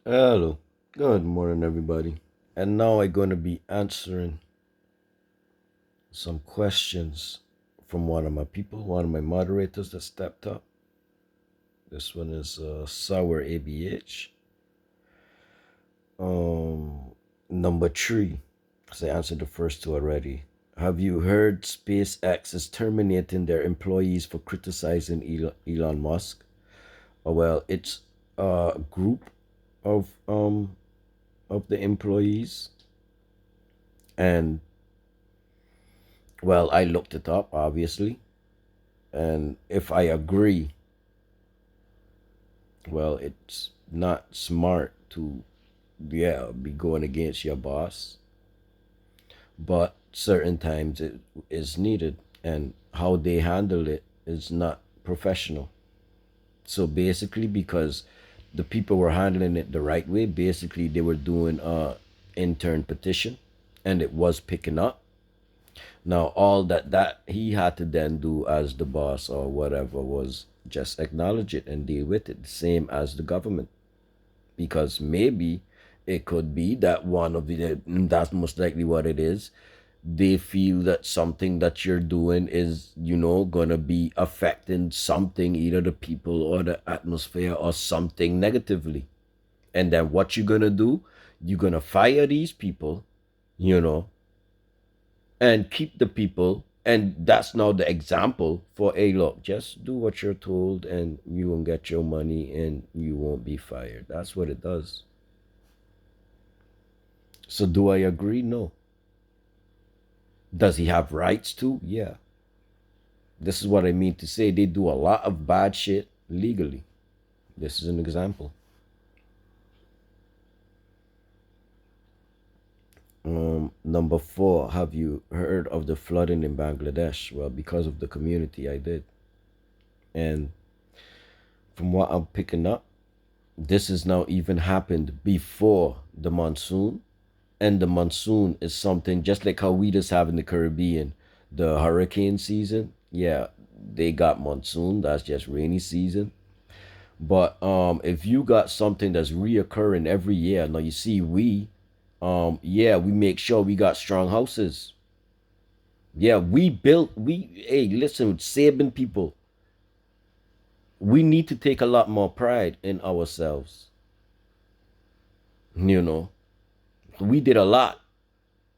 Hello. Good morning, everybody. And now I'm going to be answering some questions from one of my people, one of my moderators that stepped up. This one is Sour ABH. Number three, because I answered the first two already. Have you heard SpaceX is terminating their employees for criticizing Elon Musk? Well, it's a group of um of the employees, and well, I looked it up, obviously, and if I agree, well, it's not smart to, yeah, be going against your boss, but certain times it is needed, and how they handle it is not professional. So basically, because the people were handling it the right way, basically they were doing a intern petition, and it was picking up. Now, all that he had to then do as the boss or whatever was just acknowledge it and deal with it, the same as the government. Because maybe it could be that one of the, that's most likely what it is. They feel that something that you're doing is, gonna be affecting something, either the people or the atmosphere or something negatively. And then what you're gonna do, you're gonna fire these people, you know, and keep the people. And that's now the example for, a look, just do what you're told and you won't get your money and you won't be fired. That's what it does. So do I agree? No. Does he have rights to? Yeah. This is what I mean to say. They do a lot of bad shit legally. This is an example. Number four, have you heard of the flooding in Bangladesh? Well, because of the community, I did. And from what I'm picking up, this has now even happened before the monsoon. And the monsoon is something just like how we just have in the Caribbean, the hurricane season. Yeah, they got monsoon. That's just rainy season. But if you got something that's reoccurring every year, now you see yeah, we make sure we got strong houses. Yeah, hey, listen, Sabin people, we need to take a lot more pride in ourselves. You know, we did a lot.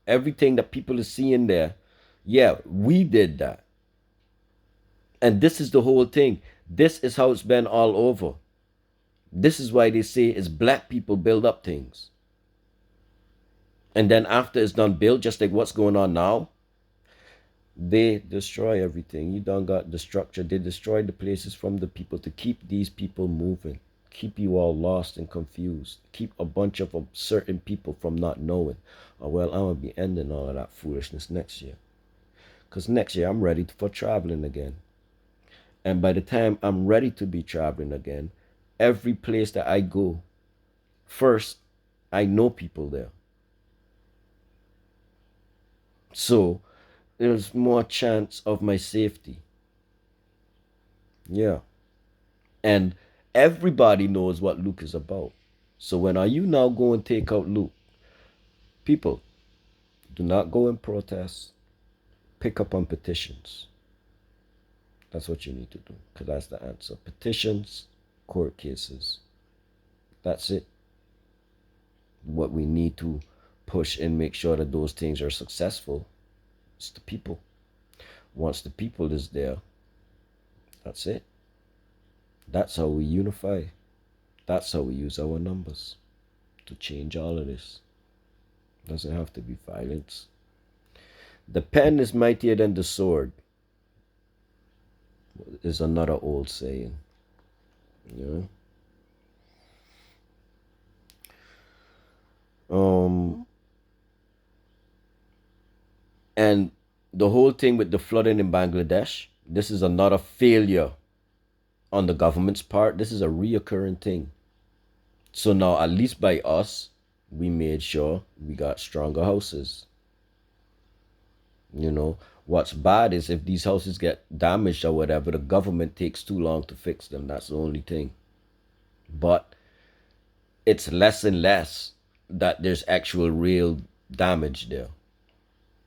Everything that people are seeing there, yeah, we did that. And this is the whole thing. This is how it's been all over. This is why they say it's black people build up things. And then after it's done built, just like what's going on now, they destroy everything. You done got the structure. They destroy the places from the people to keep these people moving, keep you all lost and confused, keep a bunch of certain people from not knowing. Oh, well, I'm going to be ending all of that foolishness next year. Because next year I'm ready for traveling again. And by the time I'm ready to be traveling again, every place that I go, first, I know people there. So there's more chance of my safety. Yeah. And everybody knows what Luke is about. So when are you now go and take out Luke? People, do not go and protest. Pick up on petitions. That's what you need to do, because that's the answer. Petitions, court cases. That's it. What we need to push and make sure that those things are successful is the people. Once the people is there, that's it. That's how we unify. That's how we use our numbers to change all of this. Doesn't have to be violence. The pen is mightier than the sword is another old saying. You know? And the whole thing with the flooding in Bangladesh, this is another failure on the government's part. This is a reoccurring thing. So now, at least by us, we made sure we got stronger houses. What's bad is if these houses get damaged or whatever, the government takes too long to fix them. That's the only thing. But it's less and less that there's actual real damage there.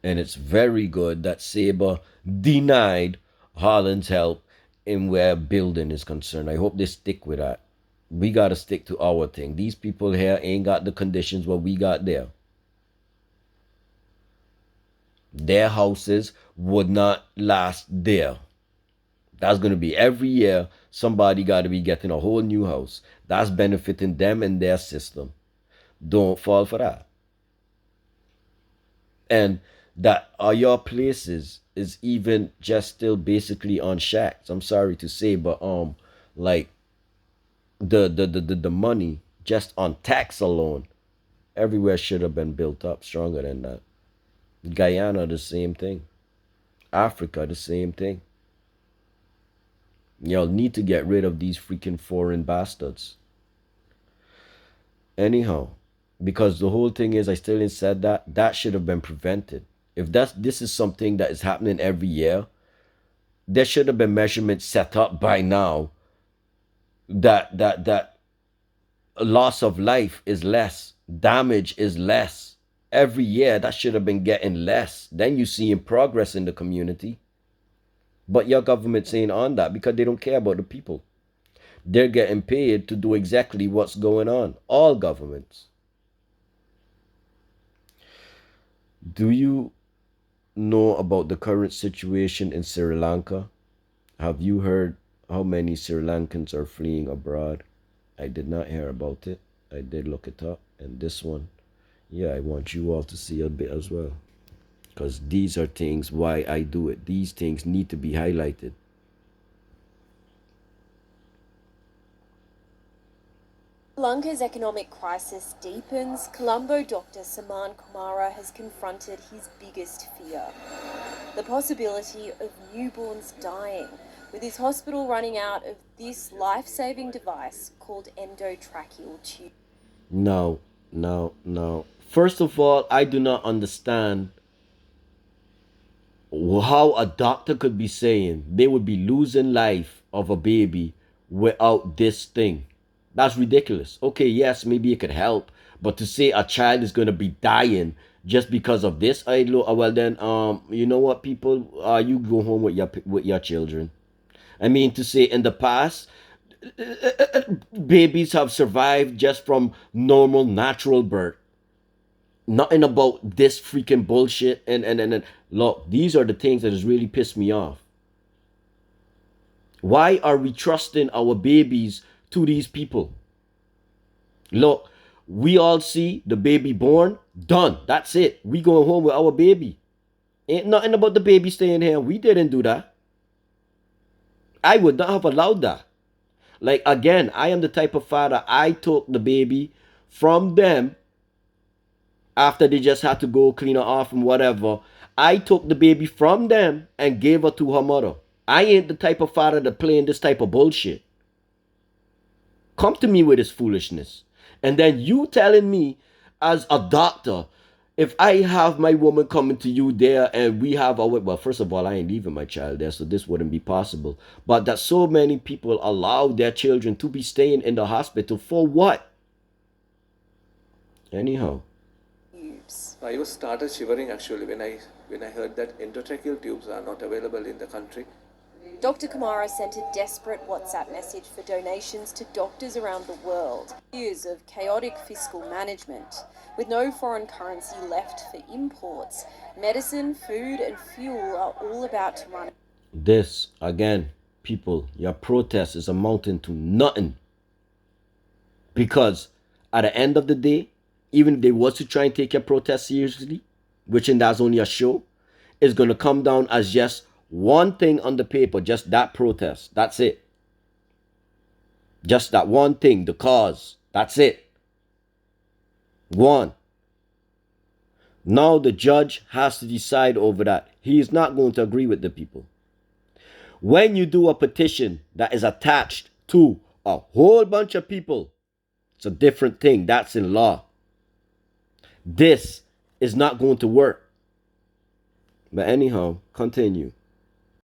And it's very good that Sabre denied Holland's help in where building is concerned. I hope they stick with that. We got to stick to our thing. These people here ain't got the conditions what we got there. Their houses would not last there. That's going to be every year somebody got to be getting a whole new house. That's benefiting them and their system. Don't fall for that. And that are your places is even just still basically on shacks. I'm sorry to say, but like the money just on tax alone everywhere should have been built up stronger than that. Guyana the same thing. Africa the same thing. Y'all need to get rid of these freaking foreign bastards. Anyhow, because the whole thing is, I still ain't said that should have been prevented. If this is something that is happening every year, there should have been measurements set up by now that loss of life is less, damage is less. Every year that should have been getting less. Then you see progress in the community. But your government's ain't on that because they don't care about the people. They're getting paid to do exactly what's going on. All governments. Do you know about the current situation in Sri Lanka? Have you heard how many Sri Lankans are fleeing abroad? I did not hear about it. I did look it up. And this one, yeah, I want you all to see a bit as well. Because these are things why I do it. These things need to be highlighted. Sri Lanka's economic crisis deepens. Colombo doctor Saman Kumara has confronted his biggest fear: the possibility of newborns dying, with his hospital running out of this life-saving device called endotracheal tube. No. First of all, I do not understand how a doctor could be saying they would be losing life of a baby without this thing. That's ridiculous. Okay, yes, maybe it could help, but to say a child is going to be dying just because of this, I look well then you know what, people, you go home with your children. I mean, to say in the past babies have survived just from normal natural birth. Nothing about this freaking bullshit. And look, these are the things that has really pissed me off. Why are we trusting our babies to these people? Look, we all see the baby born, done. That's it. We going home with our baby. Ain't nothing about the baby staying here. We didn't do that. I would not have allowed that. Like, again, I am the type of father, I took the baby from them after they just had to go clean her off and whatever. I took the baby from them and gave her to her mother. I ain't the type of father that playing this type of bullshit. Come to me with this foolishness. And then you telling me as a doctor, if I have my woman coming to you there and we have our, well, first of all, I ain't leaving my child there, so this wouldn't be possible. But that so many people allow their children to be staying in the hospital for what? Anyhow. I was started shivering actually when I heard that endotracheal tubes are not available in the country. Dr. Kumara sent a desperate WhatsApp message for donations to doctors around the world. Years of chaotic fiscal management, with no foreign currency left for imports. Medicine, food and fuel are all about to run. This, again, people, your protest is amounting to nothing. Because at the end of the day, even if they was to try and take your protest seriously, which in that's only a show, it's going to come down as just one thing on the paper, just that protest. That's it. Just that one thing, the cause. That's it. One. Now the judge has to decide over that. He is not going to agree with the people. When you do a petition that is attached to a whole bunch of people, it's a different thing. That's in law. This is not going to work. But anyhow, continue.